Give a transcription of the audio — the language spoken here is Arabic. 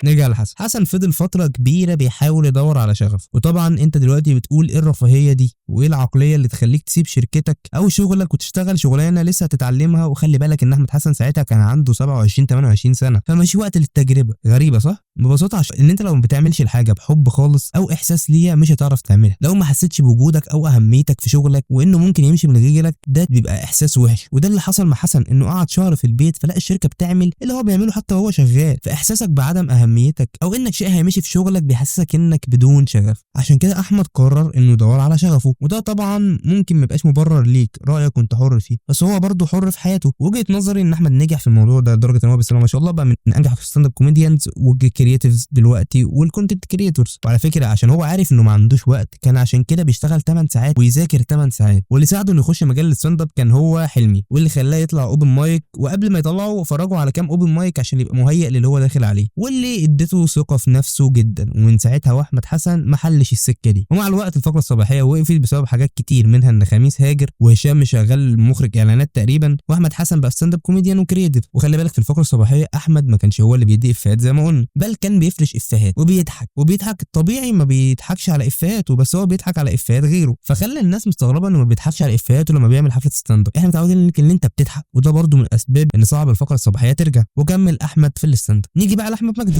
نرجع لحسن. حسن فضل فتره كبيره بيحاول يدور على شغفه، وطبعا انت دلوقتي بتقول ايه الرفاهيه دي وايه العقليه اللي تخليك تسيب شركتك او شغلك وتشتغل شغلانه لسه هتتعلمها. وخلي بالك ان احمد حسن ساعتها كان عنده 27 28 سنه، فمش وقت للتجربه. غريبه صح؟ ببساطه عشان ان انت لو ما بتعملش الحاجه بحب خالص او احساس ليها مش هتعرف تعملها. لو ما حسيتش بوجودك او اهميتك في شغلك وانه ممكن يمشي من غيرك، ده بيبقى احساس وحش. وده اللي حصل مع حسن، انه قعد شهر في البيت فلقى الشركه بتعمل اللي هو بيعمله حتى وهو شغال. فاحساسك بعدم اهميتك او انك شيء هيمشي في شغلك بيحسسك انك بدون شغف. عشان كده احمد قرر انه يدور على شغفه، وده طبعا ممكن ما يبقاش مبرر ليك، رايك وانت حر فيه، بس هو برضه حر في حياته. وجهه نظري ان احمد نجح في الموضوع ده لدرجه ان هو بسم الله ما شاء الله بقى من انجح ستاند اب كوميديانز والكرييتيفز دلوقتي والكونتنت كرييتورز. وعلى فكره عشان هو عارف انه ما عندوش وقت، كان عشان كده بيشتغل 8 ساعات ويذاكر 8 ساعات. واللي ساعده انه يخش مجال الستاند اب كان هو حلمي، واللي خلاه يطلع اوبن مايك. وقبل ما يطلعوا فرجوا على كام اوبن مايك عشان يبقى مهيئ للي هو داخل عليه، واللي ادته ثقه في نفسه جدا. ومن ساعتها واحمد حسن ما حلش السكه دي. ومع الوقت الفقره الصباحيه وقفت بسبب حاجات كتير، منها ان خميس هاجر وهشام شغال مخرج اعلانات تقريبا، واحمد حسن بقى ستاند اب كوميديان وكرييتيف. وخلي بالك في الفقره الصباحيه احمد ما كانش هو اللي بيدي افيهات زي ما قلنا، بل كان بيفرش افيهات وبيضحك طبيعي ما بيضحكش على افيهاته، بس هو بيضحك على افيهات غيره. فخلى الناس مستغربه انه ما بيضحكش على افيهاته لما بيعمل حفله ستاند اب. احنا متعودين ان انت بتضحك، وده برده من اسباب ان صعب الفقره الصباحيه ترجع. وكمل احمد في الستاند اب. نيجي بقى لاحمد مجدي.